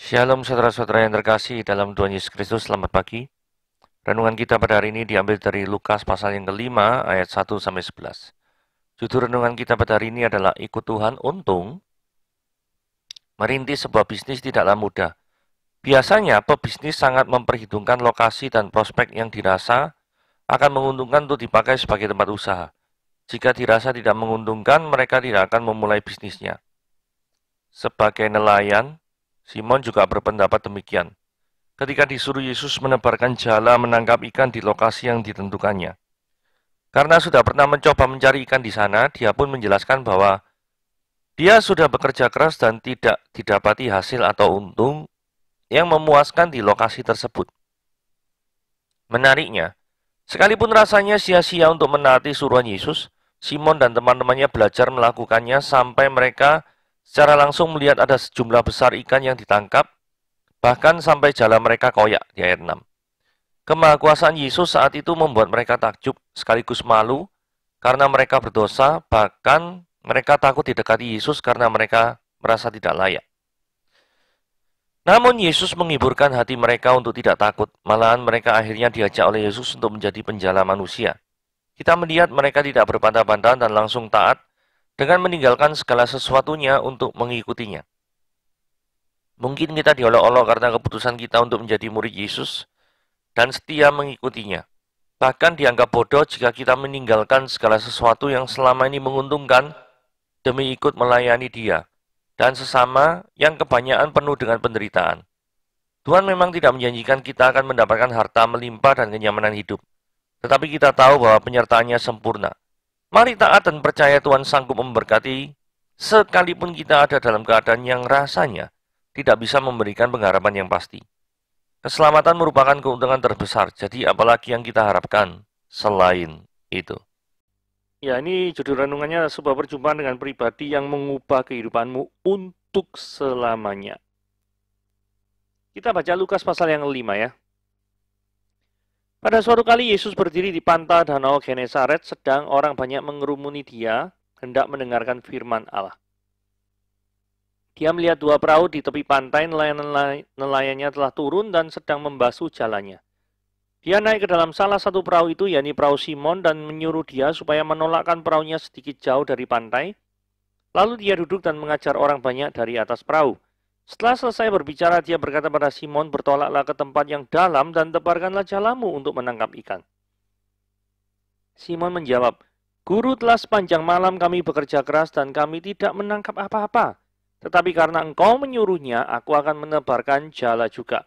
Shalom saudara-saudara yang terkasih dalam Tuhan Yesus Kristus, selamat pagi. Renungan kita pada hari ini diambil dari Lukas pasal yang kelima ayat 1-11. Judul renungan kita pada hari ini adalah ikut Tuhan untung. Merintis sebuah bisnis tidaklah mudah. Biasanya pebisnis sangat memperhitungkan lokasi dan prospek yang dirasa akan menguntungkan untuk dipakai sebagai tempat usaha. Jika dirasa tidak menguntungkan, mereka tidak akan memulai bisnisnya. Sebagai nelayan, Simon juga berpendapat demikian. Ketika disuruh Yesus menebarkan jala menangkap ikan di lokasi yang ditentukannya. Karena sudah pernah mencoba mencari ikan di sana, dia pun menjelaskan bahwa dia sudah bekerja keras dan tidak didapati hasil atau untung yang memuaskan di lokasi tersebut. Menariknya, sekalipun rasanya sia-sia untuk menaati suruhan Yesus, Simon dan teman-temannya belajar melakukannya sampai mereka secara langsung melihat ada sejumlah besar ikan yang ditangkap, bahkan sampai jala mereka koyak di ayat 6. Kemahakuasaan Yesus saat itu membuat mereka takjub sekaligus malu karena mereka berdosa, bahkan mereka takut didekati Yesus karena mereka merasa tidak layak. Namun Yesus menghiburkan hati mereka untuk tidak takut, malahan mereka akhirnya diajak oleh Yesus untuk menjadi penjala manusia. Kita melihat mereka tidak berbantah-bantah dan langsung taat dengan meninggalkan segala sesuatunya untuk mengikutinya. Mungkin kita diolok-olok karena keputusan kita untuk menjadi murid Yesus dan setia mengikutinya. Bahkan dianggap bodoh jika kita meninggalkan segala sesuatu yang selama ini menguntungkan demi ikut melayani Dia dan sesama yang kebanyakan penuh dengan penderitaan. Tuhan memang tidak menjanjikan kita akan mendapatkan harta melimpah dan kenyamanan hidup, tetapi kita tahu bahwa penyertaannya sempurna. Mari taat dan percaya Tuhan sanggup memberkati sekalipun kita ada dalam keadaan yang rasanya tidak bisa memberikan pengharapan yang pasti. Keselamatan merupakan keuntungan terbesar, jadi apalagi yang kita harapkan selain itu. Ya, ini judul renungannya sebuah perjumpaan dengan pribadi yang mengubah kehidupanmu untuk selamanya. Kita baca Lukas pasal yang 5 ya. Pada suatu kali Yesus berdiri di pantai Danau Genesaret, sedang orang banyak mengerumuni Dia, hendak mendengarkan firman Allah. Dia melihat dua perahu di tepi pantai, nelayannya telah turun dan sedang membasuh jalannya. Dia naik ke dalam salah satu perahu itu, yakni perahu Simon, dan menyuruh dia supaya menolakkan perahunya sedikit jauh dari pantai. Lalu dia duduk dan mengajar orang banyak dari atas perahu. Setelah selesai berbicara, dia berkata pada Simon, bertolaklah ke tempat yang dalam dan tebarkanlah jalamu untuk menangkap ikan. Simon menjawab, Guru, telah sepanjang malam kami bekerja keras dan kami tidak menangkap apa-apa. Tetapi karena engkau menyuruhnya, aku akan menebarkan jala juga.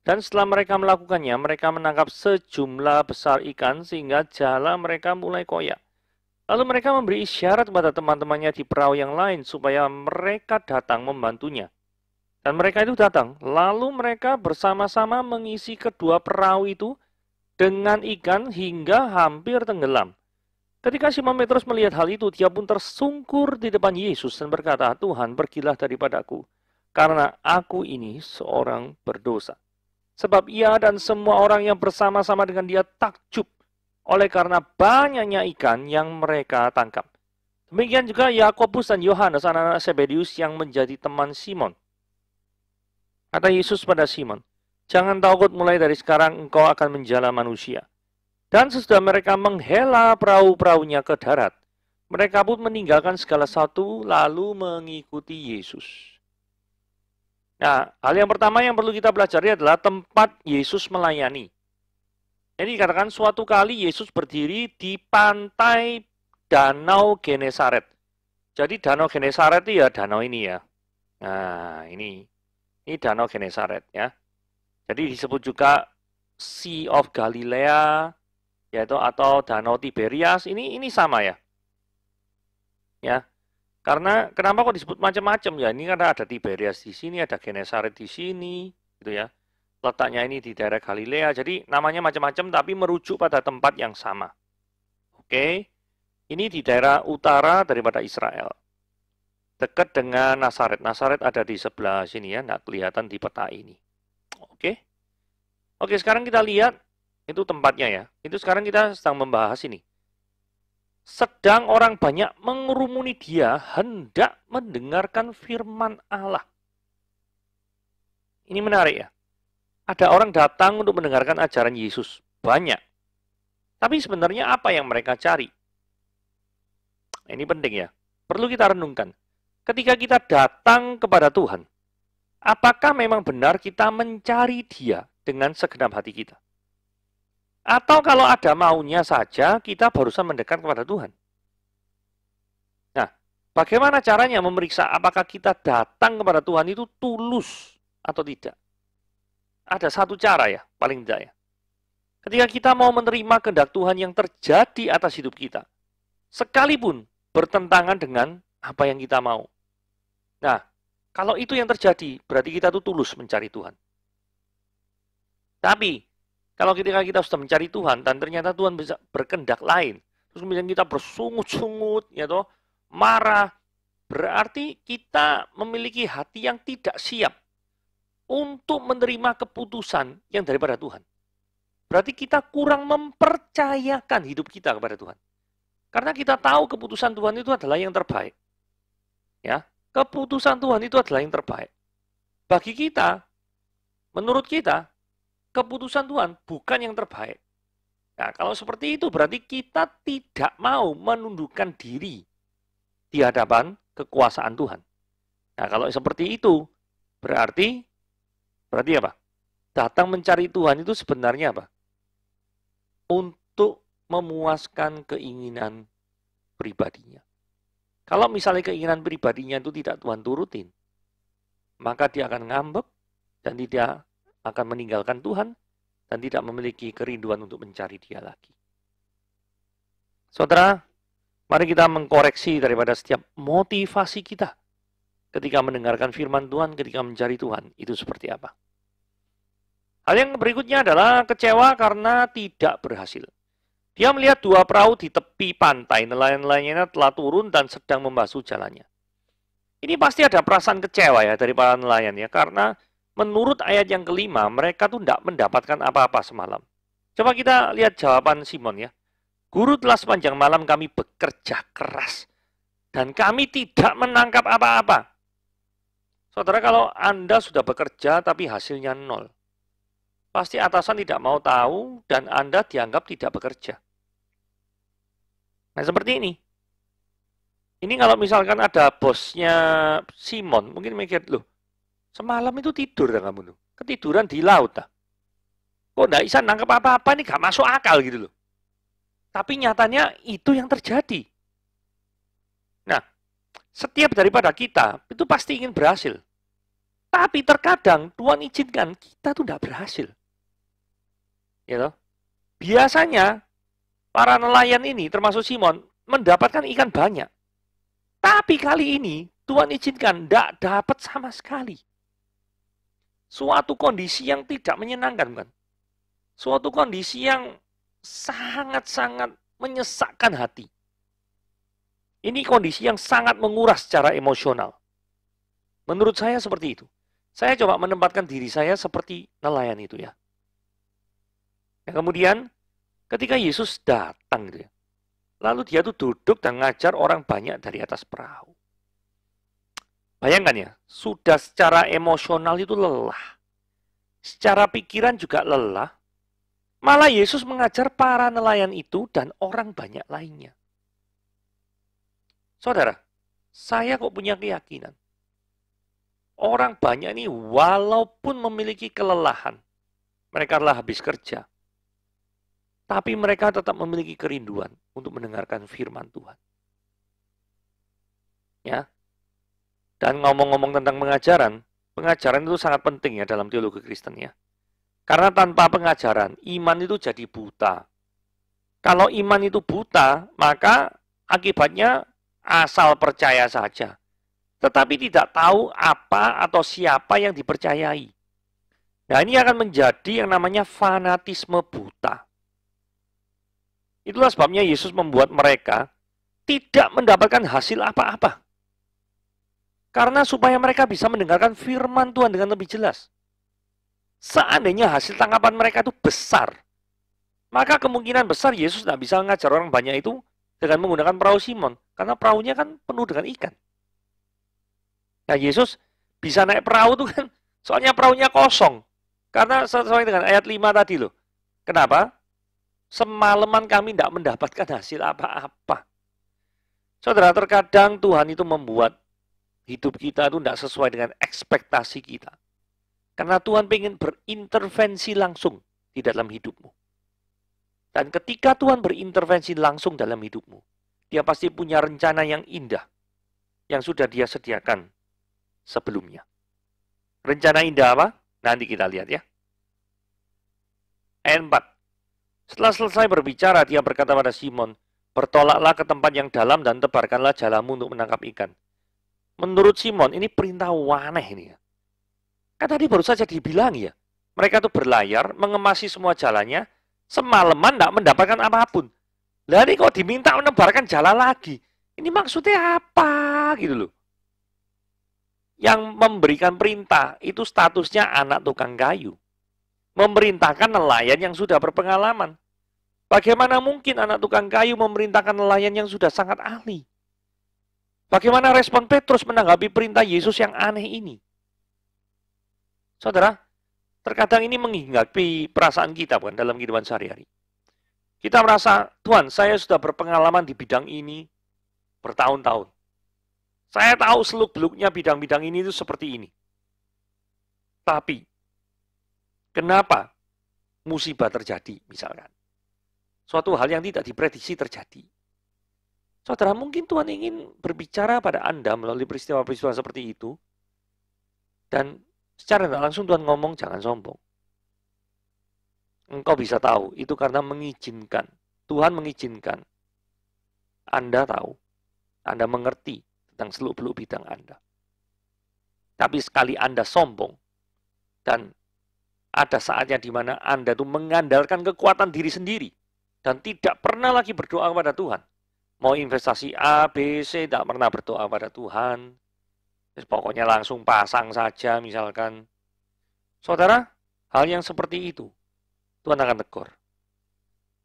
Dan setelah mereka melakukannya, mereka menangkap sejumlah besar ikan sehingga jala mereka mulai koyak. Lalu mereka memberi isyarat kepada teman-temannya di perahu yang lain supaya mereka datang membantunya. Dan mereka itu datang. Lalu mereka bersama-sama mengisi kedua perahu itu dengan ikan hingga hampir tenggelam. Ketika Simon Petrus melihat hal itu, dia pun tersungkur di depan Yesus dan berkata, Tuhan, pergilah daripadaku, karena aku ini seorang berdosa. Sebab ia dan semua orang yang bersama-sama dengan dia takjub oleh karena banyaknya ikan yang mereka tangkap. Demikian juga Yakobus dan Yohanes, anak-anak Zebedius yang menjadi teman Simon. Kata Yesus pada Simon, jangan takut, mulai dari sekarang engkau akan menjala manusia. Dan sesudah mereka menghela perahu-perahunya ke darat, mereka pun meninggalkan segala sesuatu lalu mengikuti Yesus. Nah, hal yang pertama yang perlu kita pelajari adalah tempat Yesus melayani. Jadi dikatakan suatu kali Yesus berdiri di pantai Danau Genesaret. Jadi Danau Genesaret itu ya danau ini ya. Nah, ini Danau Genesaret ya. Jadi disebut juga Sea of Galilea, yaitu atau Danau Tiberias, ini sama ya. Ya. Karena kenapa kok disebut macam-macam ya? Ini karena ada Tiberias di sini, ada Genesaret di sini, gitu ya. Letaknya ini di daerah Galilea, jadi namanya macam-macam tapi merujuk pada tempat yang sama. Oke. Ini di daerah utara daripada Israel. Dekat dengan Nazaret. Nazaret ada di sebelah sini ya, nggak kelihatan di peta ini. Oke. Oke, sekarang kita lihat itu tempatnya ya. Itu sekarang kita sedang membahas ini. Sedang orang banyak mengerumuni dia, hendak mendengarkan firman Allah. Ini menarik ya. Ada orang datang untuk mendengarkan ajaran Yesus. Banyak. Tapi sebenarnya apa yang mereka cari? Ini penting ya. Perlu kita renungkan. Ketika kita datang kepada Tuhan, apakah memang benar kita mencari Dia dengan segenap hati kita? Atau kalau ada maunya saja, kita barusan mendekat kepada Tuhan? Nah, bagaimana caranya memeriksa apakah kita datang kepada Tuhan itu tulus atau tidak? Ada satu cara ya, paling tidak ya. Ketika kita mau menerima kehendak Tuhan yang terjadi atas hidup kita, sekalipun bertentangan dengan apa yang kita mau. Nah, kalau itu yang terjadi, berarti kita tuh tulus mencari Tuhan. Tapi, kalau ketika kita sudah mencari Tuhan, dan ternyata Tuhan bisa berkehendak lain, terus kemudian kita bersungut-sungut, ya toh, marah, berarti kita memiliki hati yang tidak siap untuk menerima keputusan yang daripada Tuhan. Berarti kita kurang mempercayakan hidup kita kepada Tuhan. Karena kita tahu keputusan Tuhan itu adalah yang terbaik. Ya, keputusan Tuhan itu adalah yang terbaik. Bagi kita, menurut kita, keputusan Tuhan bukan yang terbaik. Nah, kalau seperti itu berarti kita tidak mau menundukkan diri di hadapan kekuasaan Tuhan. Nah, kalau seperti itu berarti apa? Datang mencari Tuhan itu sebenarnya apa? Untuk memuaskan keinginan pribadinya. Kalau misalnya keinginan pribadinya itu tidak Tuhan turutin, maka dia akan ngambek dan tidak akan meninggalkan Tuhan dan tidak memiliki kerinduan untuk mencari Dia lagi. Saudara, mari kita mengkoreksi daripada setiap motivasi kita ketika mendengarkan firman Tuhan, ketika mencari Tuhan, itu seperti apa. Hal yang berikutnya adalah kecewa karena tidak berhasil. Dia melihat dua perahu di tepi pantai, nelayan-nelayannya telah turun dan sedang membasuh jalannya. Ini pasti ada perasaan kecewa ya dari para nelayan ya, karena menurut ayat yang kelima, mereka tuh tidak mendapatkan apa-apa semalam. Coba kita lihat jawaban Simon ya. Guru, telah sepanjang malam kami bekerja keras dan kami tidak menangkap apa-apa. Saudara, kalau Anda sudah bekerja tapi hasilnya nol, pasti atasan tidak mau tahu dan Anda dianggap tidak bekerja. Nah, seperti ini. Ini kalau misalkan ada bosnya Simon, mungkin mikir, loh, semalam itu tidur dah kamu tuh. Ketiduran di laut dah. Kok nggak bisa nangkep apa-apa, ini gak masuk akal gitu loh. Tapi nyatanya itu yang terjadi. Nah, setiap daripada kita itu pasti ingin berhasil. Tapi terkadang Tuhan izinkan kita tuh tidak berhasil. Ya, biasanya para nelayan ini termasuk Simon mendapatkan ikan banyak. Tapi kali ini Tuhan izinkan tidak dapat sama sekali. Suatu kondisi yang tidak menyenangkan, kan? Suatu kondisi yang sangat-sangat menyesakkan hati. Ini kondisi yang sangat menguras secara emosional. Menurut saya seperti itu. Saya coba menempatkan diri saya seperti nelayan itu ya. Yang kemudian ketika Yesus datang gitu ya, lalu dia tuh duduk dan ngajar orang banyak dari atas perahu. Bayangkan ya, sudah secara emosional itu lelah. Secara pikiran juga lelah. Malah Yesus mengajar para nelayan itu dan orang banyak lainnya. Saudara, saya kok punya keyakinan. Orang banyak ini walaupun memiliki kelelahan, mereka telah habis kerja, tapi mereka tetap memiliki kerinduan untuk mendengarkan firman Tuhan. Ya. Dan ngomong-ngomong tentang pengajaran itu sangat penting ya dalam teologi Kristen ya. Karena tanpa pengajaran, iman itu jadi buta. Kalau iman itu buta, maka akibatnya asal percaya saja. Tetapi tidak tahu apa atau siapa yang dipercayai. Nah, ini akan menjadi yang namanya fanatisme buta. Itulah sebabnya Yesus membuat mereka tidak mendapatkan hasil apa-apa. Karena supaya mereka bisa mendengarkan firman Tuhan dengan lebih jelas. Seandainya hasil tangkapan mereka itu besar, maka kemungkinan besar Yesus tidak bisa mengajar orang banyak itu dengan menggunakan perahu Simon. Karena perahunya kan penuh dengan ikan. Nah, Yesus bisa naik perahu itu kan Soalnya perahunya kosong. Karena sesuai dengan ayat 5 tadi loh. Kenapa? Semalaman kami tidak mendapatkan hasil apa-apa. Saudara, terkadang Tuhan itu membuat hidup kita itu tidak sesuai dengan ekspektasi kita. Karena Tuhan ingin berintervensi langsung di dalam hidupmu. Dan ketika Tuhan berintervensi langsung dalam hidupmu, Dia pasti punya rencana yang indah yang sudah Dia sediakan sebelumnya. Rencana indah apa? Nanti kita lihat ya. Ayat 4. Setelah selesai berbicara, Dia berkata pada Simon, bertolaklah ke tempat yang dalam dan tebarkanlah jalamu untuk menangkap ikan. Menurut Simon, ini perintah aneh ini ya. Kan tadi baru saja dibilang ya, mereka tuh berlayar, mengemasi semua jalannya, semalaman tidak mendapatkan apapun. Lah ini kok diminta menebarkan jala lagi. Ini maksudnya apa gitu loh. Yang memberikan perintah itu statusnya anak tukang kayu. Memerintahkan nelayan yang sudah berpengalaman. Bagaimana mungkin anak tukang kayu memerintahkan nelayan yang sudah sangat ahli? Bagaimana respon Petrus menanggapi perintah Yesus yang aneh ini? Saudara, terkadang ini menghinggapi perasaan kita bukan dalam kehidupan sehari-hari. Kita merasa, Tuhan, saya sudah berpengalaman di bidang ini bertahun-tahun. Saya tahu seluk-beluknya bidang-bidang ini itu seperti ini. Tapi, kenapa musibah terjadi misalkan? Suatu hal yang tidak diprediksi terjadi. Saudara, mungkin Tuhan ingin berbicara pada Anda melalui peristiwa-peristiwa seperti itu. Dan secara tidak langsung Tuhan ngomong, jangan sombong. Engkau bisa tahu, itu karena mengizinkan. Tuhan mengizinkan. Anda tahu, Anda mengerti tentang seluk-beluk bidang Anda. Tapi sekali Anda sombong, dan ada saatnya di mana Anda itu mengandalkan kekuatan diri sendiri, dan tidak pernah lagi berdoa kepada Tuhan. Mau investasi A, B, C, tidak pernah berdoa kepada Tuhan. Pokoknya langsung pasang saja misalkan. Saudara, hal yang seperti itu, Tuhan akan tegur.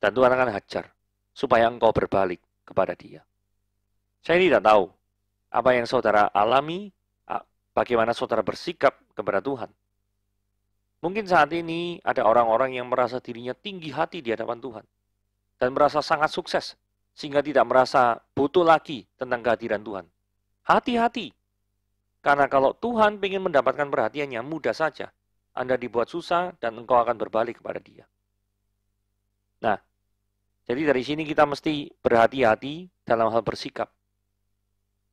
Dan Tuhan akan hajar, supaya engkau berbalik kepada Dia. Saya tidak tahu apa yang saudara alami, bagaimana saudara bersikap kepada Tuhan. Mungkin saat ini ada orang-orang yang merasa dirinya tinggi hati di hadapan Tuhan. Dan merasa sangat sukses, sehingga tidak merasa butuh lagi tentang kehadiran Tuhan. Hati-hati, karena kalau Tuhan ingin mendapatkan perhatiannya, mudah saja Anda dibuat susah dan engkau akan berbalik kepada Dia. Nah, jadi dari sini kita mesti berhati-hati dalam hal bersikap.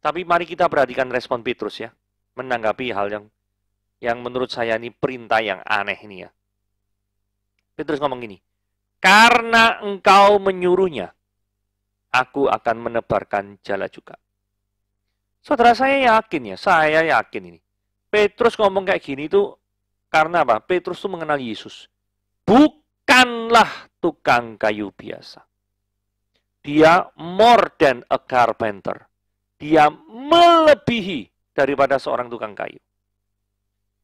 Tapi mari kita perhatikan respon Petrus ya, menanggapi hal yang menurut saya ini perintah yang aneh ini ya. Petrus ngomong gini, karena engkau menyuruhnya, aku akan menebarkan jala juga. Saudara, saya yakin ini. Petrus ngomong kayak gini itu karena apa? Petrus itu mengenal Yesus. Bukanlah tukang kayu biasa. Dia more than a carpenter. Dia melebihi daripada seorang tukang kayu.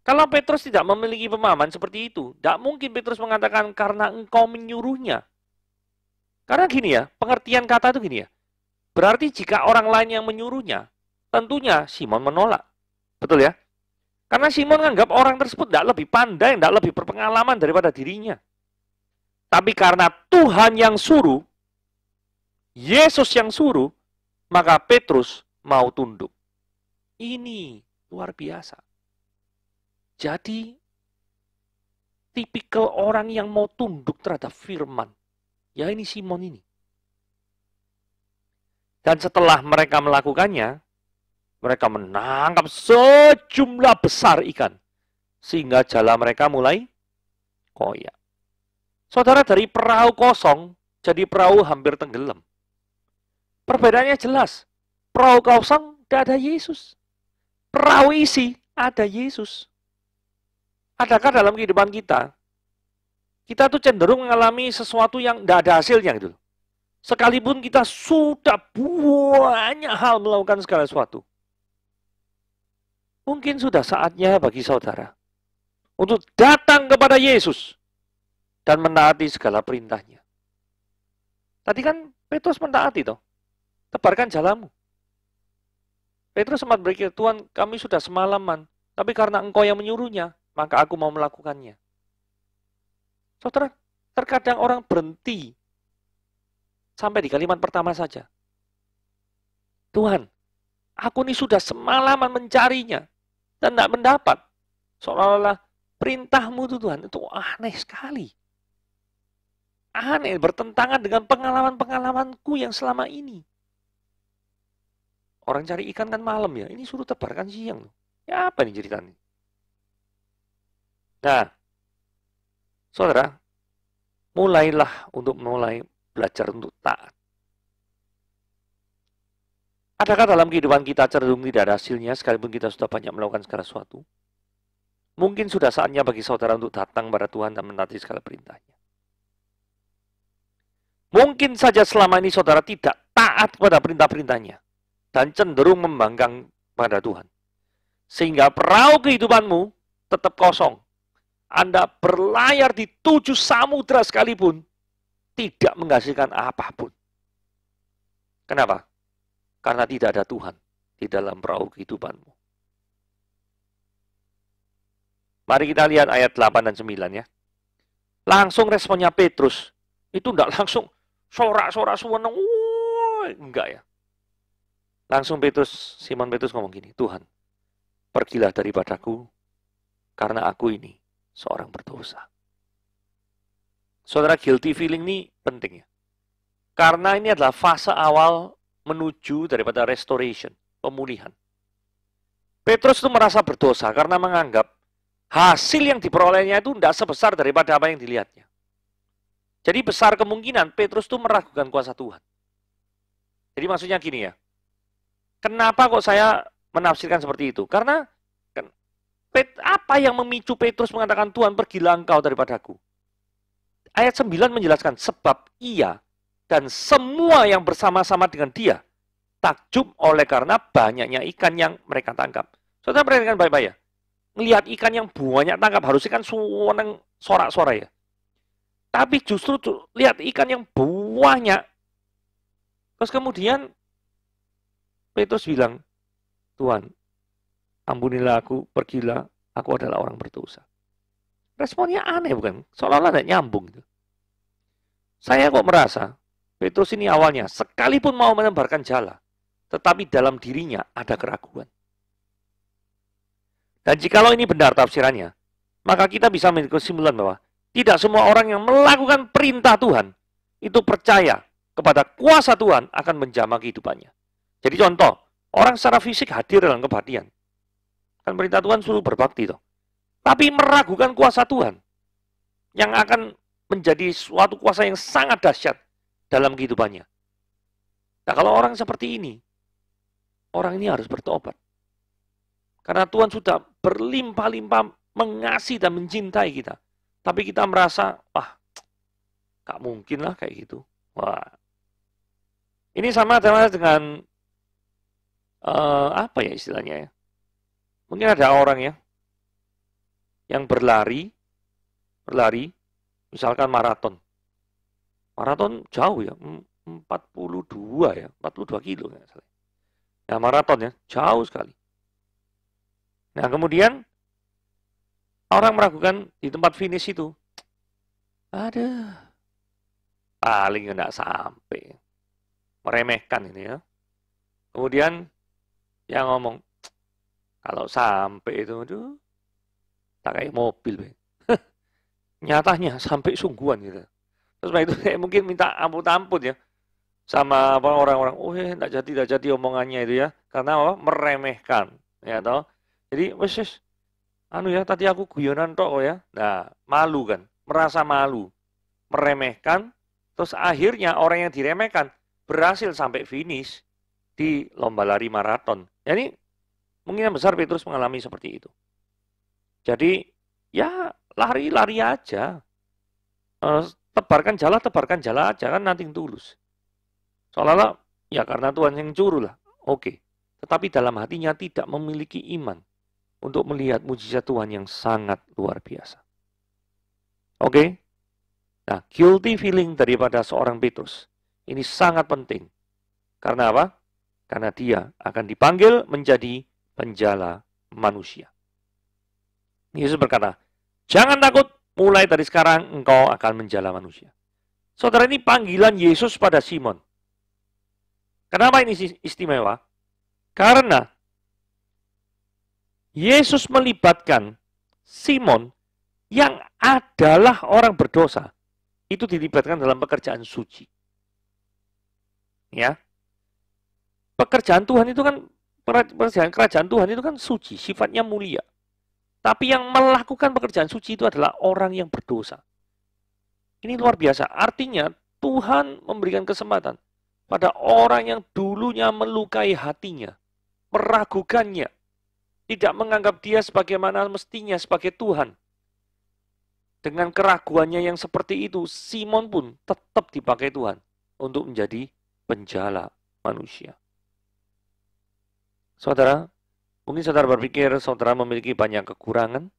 Kalau Petrus tidak memiliki pemahaman seperti itu, tidak mungkin Petrus mengatakan karena engkau menyuruhnya. Karena gini ya, pengertian kata itu gini ya. Berarti jika orang lain yang menyuruhnya, tentunya Simon menolak. Betul ya? Karena Simon menganggap orang tersebut tidak lebih pandai, tidak lebih berpengalaman daripada dirinya. Tapi karena Tuhan yang suruh, Yesus yang suruh, maka Petrus mau tunduk. Ini luar biasa. Jadi, tipikal orang yang mau tunduk terhadap firman. Ya ini Simon ini. Dan setelah mereka melakukannya, mereka menangkap sejumlah besar ikan. Sehingga jala mereka mulai koyak. Saudara, dari perahu kosong jadi perahu hampir tenggelam. Perbedaannya jelas. Perahu kosong tidak ada Yesus. Perahu isi ada Yesus. Adakah dalam kehidupan kita tuh cenderung mengalami sesuatu yang tidak ada hasilnya gitu. Sekalipun kita sudah banyak hal melakukan segala sesuatu. Mungkin sudah saatnya bagi saudara untuk datang kepada Yesus dan menaati segala perintahnya. Tadi kan Petrus mentaati toh. Tebarkan jalamu. Petrus sempat berpikir, Tuhan kami sudah semalaman, tapi karena engkau yang menyuruhnya, maka aku mau melakukannya. Saudara, terkadang orang berhenti sampai di kalimat pertama saja. Tuhan, aku ini sudah semalaman mencarinya dan tidak mendapat. Seolah-olah perintahmu itu Tuhan, itu aneh sekali. Aneh, bertentangan dengan pengalaman-pengalamanku yang selama ini. Orang cari ikan kan malam ya, ini suruh tebarkan siang. Ya apa nih ceritanya? Nah, saudara, mulailah untuk belajar untuk taat. Adakah dalam kehidupan kita cenderung tidak ada hasilnya sekalipun kita sudah banyak melakukan segala sesuatu? Mungkin sudah saatnya bagi saudara untuk datang kepada Tuhan dan menaati segala perintahnya. Mungkin saja selama ini saudara tidak taat kepada perintah-perintahnya dan cenderung membangkang pada Tuhan. Sehingga perahu kehidupanmu tetap kosong. Anda berlayar di 7 samudra sekalipun tidak menghasilkan apapun. Kenapa? Karena tidak ada Tuhan di dalam perahu kehidupanmu. Mari kita lihat ayat 8 dan 9 ya. Langsung responnya Petrus. Itu enggak langsung sorak-sorak suweneng. Enggak ya. Langsung Simon Petrus ngomong gini, Tuhan, pergilah daripadaku karena aku ini seorang berdosa. Saudara, guilty feeling ini penting ya. Karena ini adalah fase awal menuju daripada restoration, pemulihan. Petrus itu merasa berdosa karena menganggap hasil yang diperolehnya itu tidak sebesar daripada apa yang dilihatnya. Jadi besar kemungkinan Petrus itu meragukan kuasa Tuhan. Jadi maksudnya gini ya, kenapa kok saya menafsirkan seperti itu? Karena apa yang memicu Petrus mengatakan Tuhan pergilah engkau daripadaku? Ayat 9 menjelaskan sebab ia dan semua yang bersama-sama dengan dia takjub oleh karena banyaknya ikan yang mereka tangkap. Saudara perhatikan baik-baik ya. Melihat ikan yang banyak tangkap harusnya kan suweneng sorak-sorak ya. Tapi justru lihat ikan yang banyak. Terus kemudian Petrus bilang, Tuhan, ampunilah aku, pergilah, aku adalah orang berdosa. Responnya aneh bukan? Seolah-olah tidak nyambung. Gitu. Saya kok merasa, Petrus ini awalnya sekalipun mau menebarkan jala, tetapi dalam dirinya ada keraguan. Dan jikalau ini benar tafsirannya, maka kita bisa memiliki kesimpulan bahwa tidak semua orang yang melakukan perintah Tuhan itu percaya kepada kuasa Tuhan akan menjamah kehidupannya. Jadi contoh, orang secara fisik hadir dalam kebaktian. Kan perintah Tuhan suruh berbakti toh. Tapi meragukan kuasa Tuhan yang akan menjadi suatu kuasa yang sangat dahsyat dalam kehidupannya. Nah, kalau orang seperti ini, orang ini harus bertobat. Karena Tuhan sudah berlimpah-limpah mengasihi dan mencintai kita. Tapi kita merasa, wah, gak mungkin lah kayak gitu. Wah, ini sama dengan apa ya istilahnya ya? Mungkin ada orang ya yang berlari, misalkan maraton. Maraton jauh ya, 42 ya, 42 kilo. Ya maraton ya, jauh sekali. Nah kemudian orang meragukan di tempat finish itu. Aduh, paling nggak sampai. Meremehkan ini ya. Kemudian yang ngomong, kalau sampai itu, aduh, tak kayak mobil. Nyatanya sampai sungguhan gitu. Terus itu saya mungkin minta ampun-ampun ya. Sama orang-orang, oh enggak jadi omongannya itu ya. Karena apa? Meremehkan. Ya toh. Jadi, wes, anu ya, tadi aku guyonan tok ya. Nah, malu kan. Merasa malu. Meremehkan. Terus akhirnya orang yang diremehkan berhasil sampai finish di lomba lari maraton. Jadi, mungkin besar Petrus mengalami seperti itu. Jadi, ya lari-lari aja. Tebarkan jala aja kan nothing tulus. Seolah-olah ya karena Tuhan yang curu lah. Oke. Tetapi dalam hatinya tidak memiliki iman untuk melihat mujizat Tuhan yang sangat luar biasa. Oke. Nah, guilty feeling daripada seorang Petrus ini sangat penting. Karena apa? Karena dia akan dipanggil menjadi penjala manusia. Yesus berkata, jangan takut, mulai dari sekarang engkau akan menjala manusia. Saudara, ini panggilan Yesus pada Simon. Kenapa ini istimewa? Karena Yesus melibatkan Simon yang adalah orang berdosa. Itu dilibatkan dalam pekerjaan suci. Ya. Pekerjaan Tuhan itu kan, kerajaan Tuhan itu kan suci, sifatnya mulia. Tapi yang melakukan pekerjaan suci itu adalah orang yang berdosa. Ini luar biasa. Artinya Tuhan memberikan kesempatan pada orang yang dulunya melukai hatinya, meragukannya, tidak menganggap dia sebagaimana mestinya sebagai Tuhan. Dengan keraguannya yang seperti itu, Simon pun tetap dipakai Tuhan untuk menjadi penjala manusia. Saudara, mungkin saudara berpikir saudara memiliki banyak kekurangan.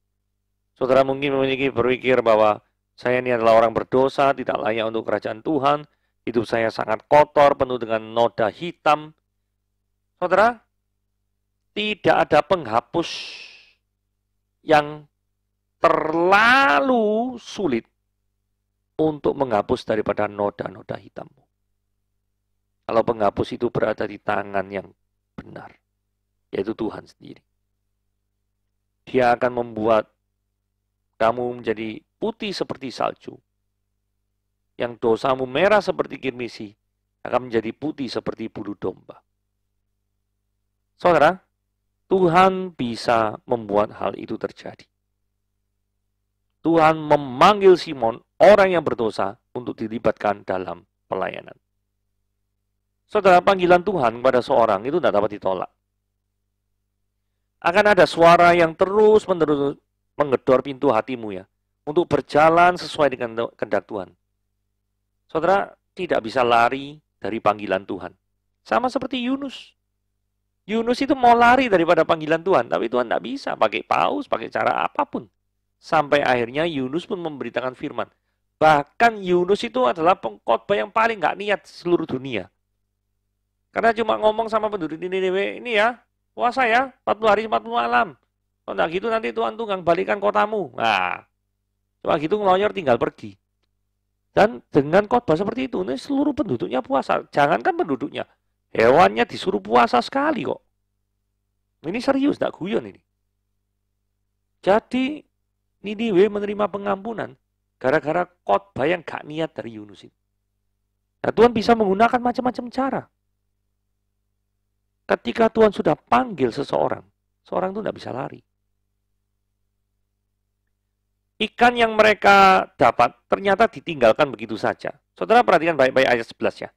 Saudara mungkin berpikir bahwa saya ini adalah orang berdosa, tidak layak untuk kerajaan Tuhan. Hidup saya sangat kotor, penuh dengan noda hitam. Saudara, tidak ada penghapus yang terlalu sulit untuk menghapus daripada noda-noda hitammu. Kalau penghapus itu berada di tangan yang benar, yaitu Tuhan sendiri. Dia akan membuat kamu menjadi putih seperti salju. Yang dosamu merah seperti kirmisi, akan menjadi putih seperti bulu domba. Saudara, Tuhan bisa membuat hal itu terjadi. Tuhan memanggil Simon, orang yang berdosa, untuk dilibatkan dalam pelayanan. Saudara, panggilan Tuhan kepada seorang itu tidak dapat ditolak. Akan ada suara yang terus-menerus menggedor pintu hatimu ya, untuk berjalan sesuai dengan kehendak Tuhan. Saudara, tidak bisa lari dari panggilan Tuhan. Sama seperti Yunus. Yunus itu mau lari daripada panggilan Tuhan, tapi Tuhan tidak bisa pakai paus, pakai cara apapun. Sampai akhirnya Yunus pun memberitakan firman. Bahkan Yunus itu adalah pengkhotbah yang paling nggak niat seluruh dunia. Karena cuma ngomong sama penduduk Niniwe, ini ya, puasa ya, 40 hari 40 malam. Kalau nggak gitu nanti Tuhan tunggang balikan kotamu. Nah, cuma gitu ngeloyor tinggal pergi. Dan dengan khotbah seperti itu, ini seluruh penduduknya puasa. Jangankan penduduknya, hewannya disuruh puasa sekali kok. Ini serius, nggak guyon ini. Jadi, Niniwe menerima pengampunan gara-gara khotbah yang gak niat dari Yunus itu. Nah, Tuhan bisa menggunakan macam-macam cara. Ketika Tuhan sudah panggil seseorang, seorang itu tidak bisa lari. Ikan yang mereka dapat ternyata ditinggalkan begitu saja. Saudara perhatikan baik-baik ayat 11 ya.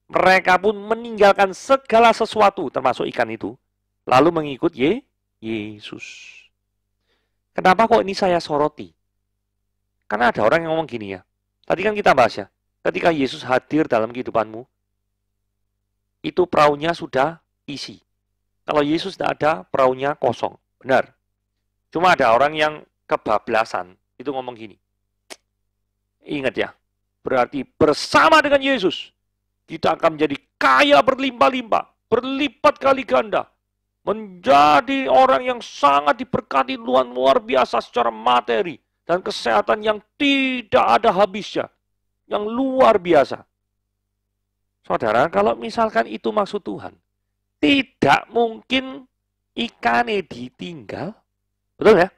Mereka pun meninggalkan segala sesuatu termasuk ikan itu, lalu mengikut Yesus. Kenapa kok ini saya soroti? Karena ada orang yang ngomong gini ya. Tadi kan kita bahas ya. Ketika Yesus hadir dalam kehidupanmu, itu perahunya sudah isi. Kalau Yesus tidak ada, perahunya kosong. Benar. Cuma ada orang yang kebablasan. Itu ngomong gini. Ingat ya. Berarti bersama dengan Yesus, kita akan menjadi kaya berlimpah-limpah. Berlipat kali ganda. Menjadi orang yang sangat diberkati Tuhan luar biasa secara materi dan kesehatan yang tidak ada habisnya, yang luar biasa. Saudara, kalau misalkan itu maksud Tuhan, tidak mungkin ikannya ditinggal. Betul ya?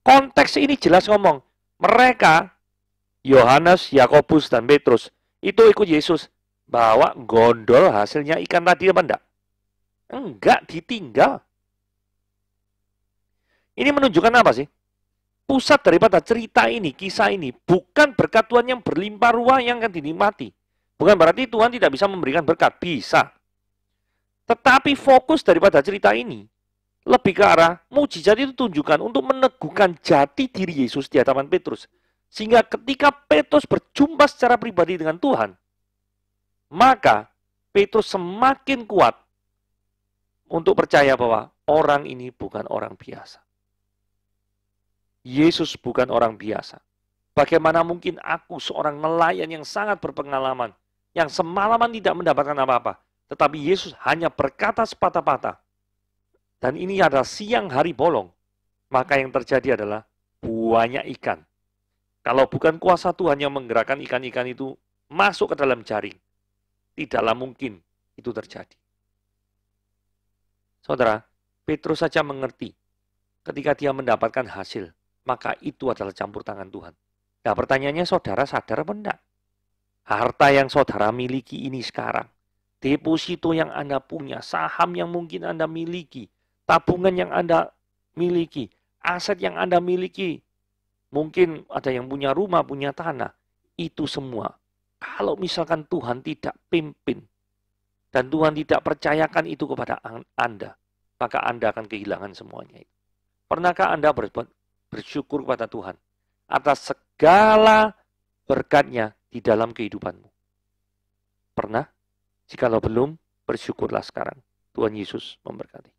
Konteks ini jelas ngomong, mereka, Yohanes, Yakobus, dan Petrus, itu ikut Yesus, bawa gondol hasilnya ikan tadi apa enggak? Enggak, ditinggal. Ini menunjukkan apa sih? Pusat daripada cerita ini, kisah ini, bukan berkat Tuhan yang berlimpah ruah yang akan dinikmati. Bukan berarti Tuhan tidak bisa memberikan berkat, bisa. Tetapi fokus daripada cerita ini, lebih ke arah mujizat itu tunjukkan untuk meneguhkan jati diri Yesus di hadapan Petrus. Sehingga ketika Petrus berjumpa secara pribadi dengan Tuhan, maka Petrus semakin kuat untuk percaya bahwa orang ini bukan orang biasa. Yesus bukan orang biasa. Bagaimana mungkin aku seorang nelayan yang sangat berpengalaman, yang semalaman tidak mendapatkan apa-apa, tetapi Yesus hanya berkata sepatah-patah. Dan ini adalah siang hari bolong. maka yang terjadi adalah banyak ikan. Kalau bukan kuasa Tuhan yang menggerakkan ikan-ikan itu masuk ke dalam jaring, tidaklah mungkin itu terjadi. Saudara, Petrus saja mengerti ketika dia mendapatkan hasil, maka itu adalah campur tangan Tuhan. Nah, pertanyaannya saudara sadar apa enggak? Harta yang saudara miliki ini sekarang, deposito yang Anda punya, saham yang mungkin Anda miliki, tabungan yang Anda miliki, aset yang Anda miliki, mungkin ada yang punya rumah, punya tanah, itu semua. Kalau misalkan Tuhan tidak pimpin, dan Tuhan tidak percayakan itu kepada Anda, maka Anda akan kehilangan semuanya. Pernahkah Anda bersyukur kepada Tuhan atas segala berkatnya di dalam kehidupanmu? Pernah? Jikalau belum, bersyukurlah sekarang. Tuhan Yesus memberkati.